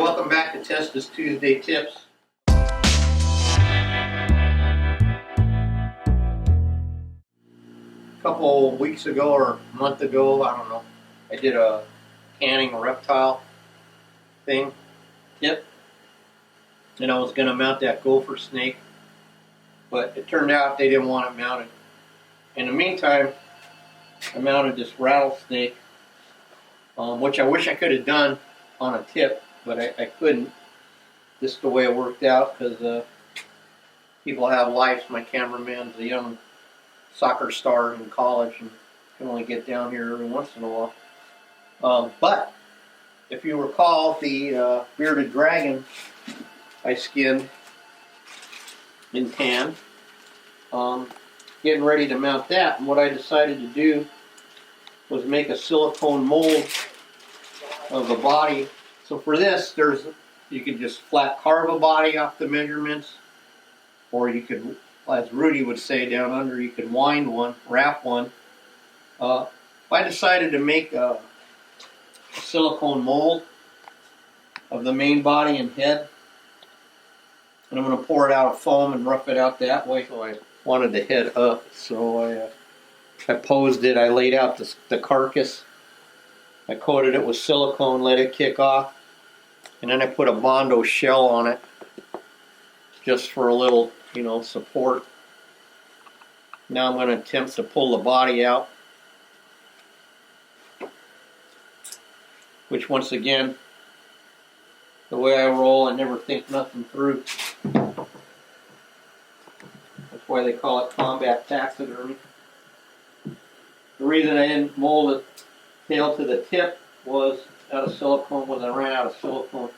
welcome back to Testa's Tuesday Tips. A couple weeks ago or a month ago, I don't know, I did a canning reptile tip, and I was going to mount that gopher snake, but it turned out they didn't want it mounted. In the meantime, I mounted this rattlesnake, which I wish I could have done on a tip, but I couldn't. This is the way it worked out because people have lives. My cameraman's a young soccer star in college and can only get down here every once in a while. But if you recall, the bearded dragon I skinned in tan, getting ready to mount that, and what I decided to do was make a silicone mold of the body. So for this, you could just flat carve a body off the measurements, or you could, as Rudy would say down under, you could wind one, wrap one. I decided to make a silicone mold of the main body and head, and I'm going to pour it out of foam and rough it out that way. So I wanted the head up, so I posed it. I laid out the carcass. I coated it with silicone, let it kick off, and then I put a Bondo shell on it just for a little, support. Now I'm going to attempt to pull the body out, which once again, the way I roll, I never think nothing through. That's why they call it combat taxidermy. The reason I didn't mold it tail to the tip was out of silicone when I ran out of silicone.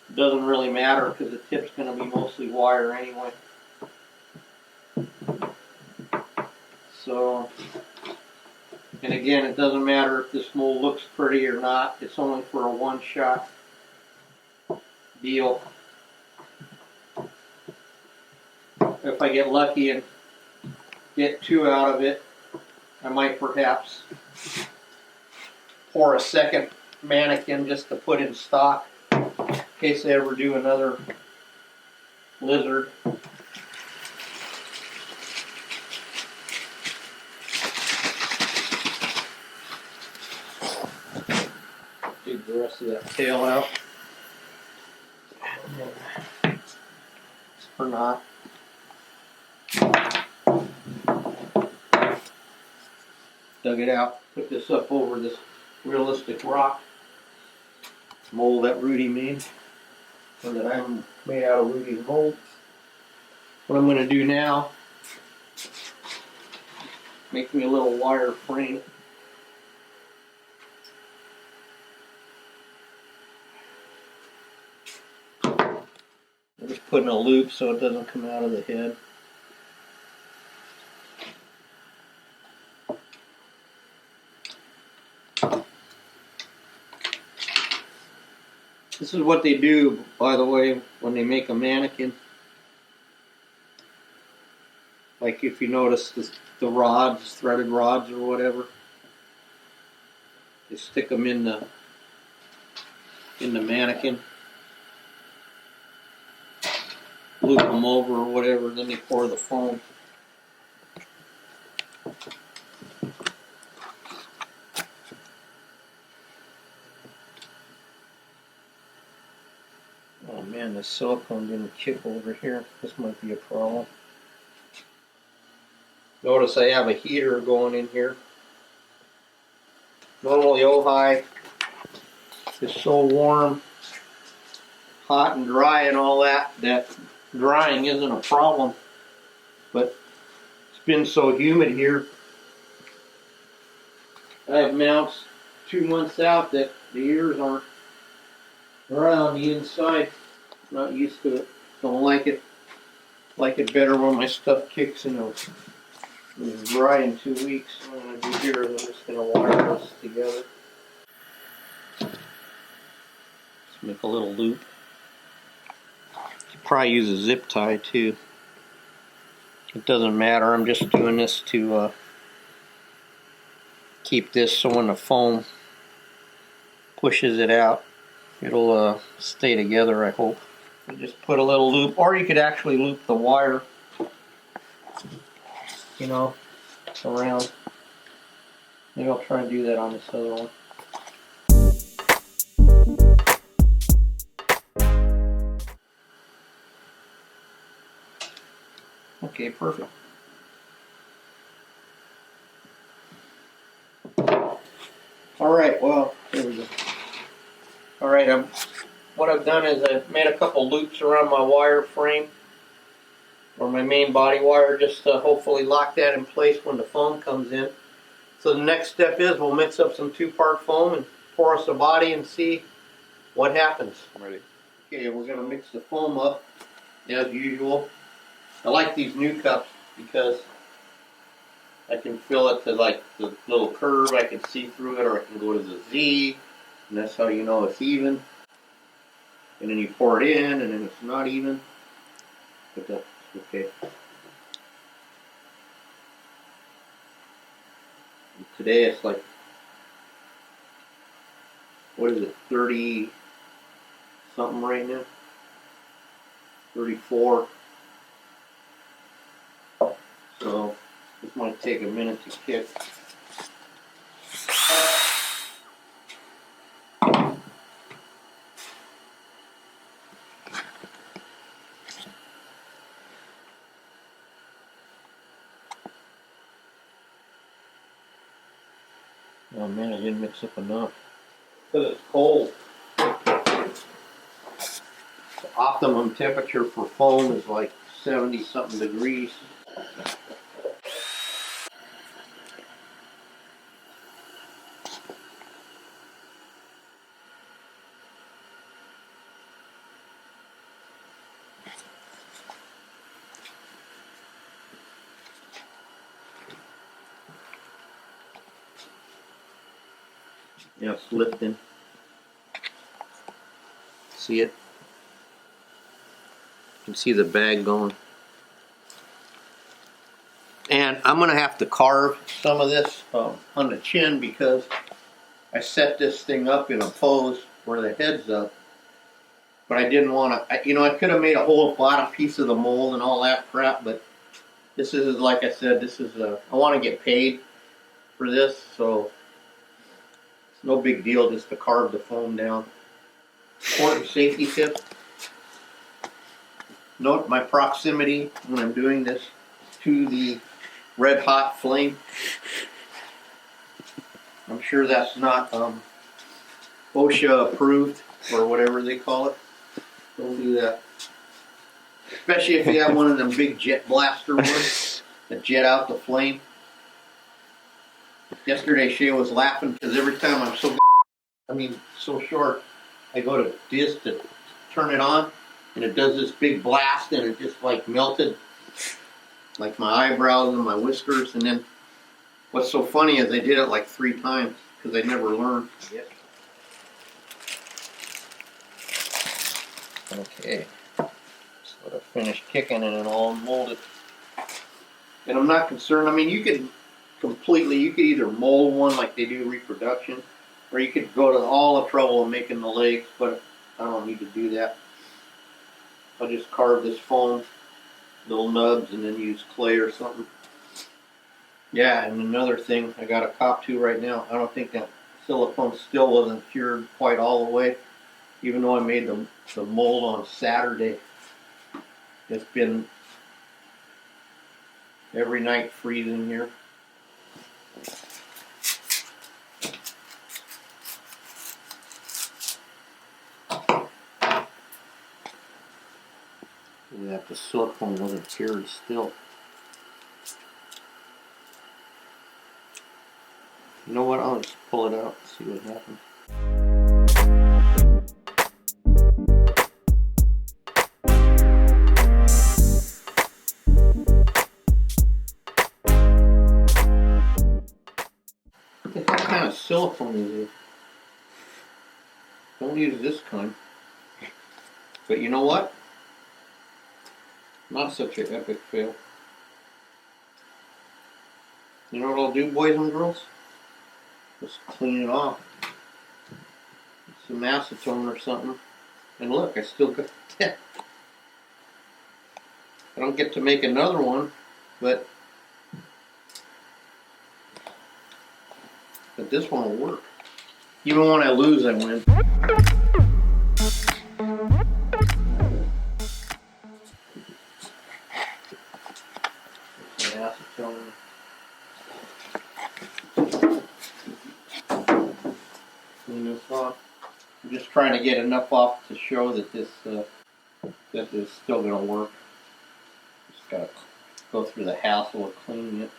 It doesn't really matter because the tip's going to be mostly wire anyway. So, and again, it doesn't matter if this mold looks pretty or not. It's only for a one-shot deal. If I get lucky and get two out of it, I might perhaps pour a second mannequin just to put in stock in case they ever do another lizard. Dig the rest of that tail out. Or not. Dug it out, put this up over this realistic rock mold that Rudy made, or that I made out of Rudy's mold. What I'm going to do now, make me a little wire frame. I'm just putting a loop so it doesn't come out of the head. This is what they do, by the way, when they make a mannequin. Like if you notice the rods, threaded rods or whatever, they stick them in the mannequin, loop them over or whatever, then they pour the foam. Oh man, the silicone didn't kick over here. This might be a problem. Notice I have a heater going in here. Normally Ojai is so warm, hot and dry and all that drying isn't a problem. But it's been so humid here. I have mounts 2 months out that the ears aren't around the inside. Not used to it. Don't like it. Like it better when my stuff kicks in. It's dry in 2 weeks. What I'm going to do here is I'm just going to wire this together. Let's make a little loop. You probably use a zip tie too. It doesn't matter. I'm just doing this to keep this so when the foam pushes it out, It'll stay together, I hope. You just put a little loop, or you could actually loop the wire, you know, around. Maybe I'll try and do that on this other one. Okay, perfect. Alright, well, there we go. Alright, what I've done is I've made a couple loops around my wire frame, or my main body wire, just to hopefully lock that in place when the foam comes in. So the next step is we'll mix up some 2-part foam and pour us a body and see what happens. Ready. Okay, we're going to mix the foam up as usual. I like these new cups because I can fill it to like the little curve. I can see through it, or I can go to the Z, and that's how you know it's even. And then you pour it in, and then it's not even, but that's okay. And today it's like, what is it, 30 something right now? 34. So this might take a minute to kick. Oh man, I didn't mix up enough. Because it's cold. The optimum temperature for foam is like 70 something degrees. Yeah, it's lifting. See it? You can see the bag going. And I'm going to have to carve some of this on the chin because I set this thing up in a pose where the head's up. But I didn't want to, you know, I could have made a whole lot of piece of the mold and all that crap, but this is, like I said, this is, I want to get paid for this, so it's no big deal just to carve the foam down. Important safety tip. Note my proximity when I'm doing this to the red hot flame. I'm sure that's not OSHA approved or whatever they call it. Don't do that. Especially if you have one of them big jet blaster ones that jet out the flame. Yesterday Shay was laughing because every time I'm so short, I go to this to turn it on and it does this big blast and it just like melted like my eyebrows and my whiskers. And then what's so funny is I did it like 3 times because I never learned yet. Okay, so to finish kicking and then I'll mold it. And I'm not concerned. I mean, you could either mold one like they do reproduction, or you could go to all the trouble of making the legs, but I don't need to do that. I'll just carve this foam, little nubs, and then use clay or something. Yeah, and another thing I got to cop to right now, I don't think that silicone still wasn't cured quite all the way, even though I made the mold on Saturday. It's been every night freezing here. Yeah, the silicone wasn't cured still. You know what? I'll just pull it out and see what happens. What kind of silicone is it? Don't use this kind. But you know what? Not such an epic fail. You know what I'll do, boys and girls? Just clean it off. some acetone or something. And look, I still got that. I don't get to make another one, but this one will work. Even when I lose, I win. Some acetone. Clean this off. I'm just trying to get enough off to show that this is still going to work. Just got to go through the hassle of cleaning it.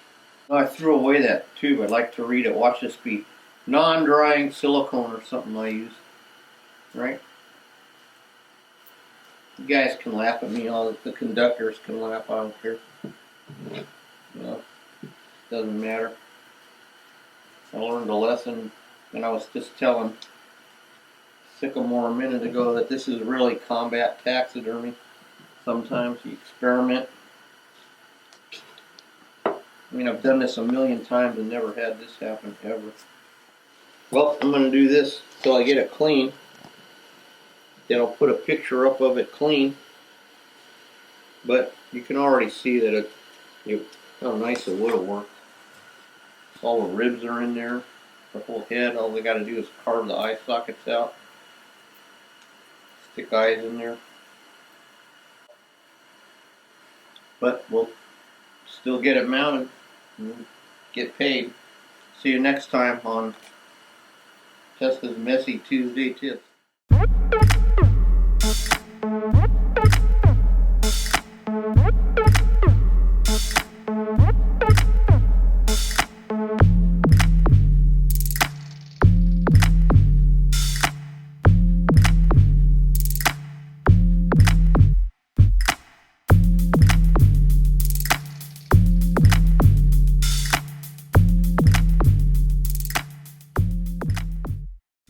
Oh, I threw away that tube. I'd like to read it. Watch this be non-drying silicone or something I use. Right? You guys can laugh at me. All the conductors can laugh. I don't care. No, doesn't matter. I learned a lesson, and I was just telling Sycamore a minute ago that this is really combat taxidermy. Sometimes you experiment. I mean, I've done this a million times and never had this happen ever. Well, I'm going to do this till I get it clean. Then I'll put a picture up of it clean. But you can already see that how nice it would have worked. All the ribs are in there, the whole head. All they got to do is carve the eye sockets out. Stick eyes in there. But we'll still get it mounted and get paid. See you next time on Testa's Messy Tuesday Tips.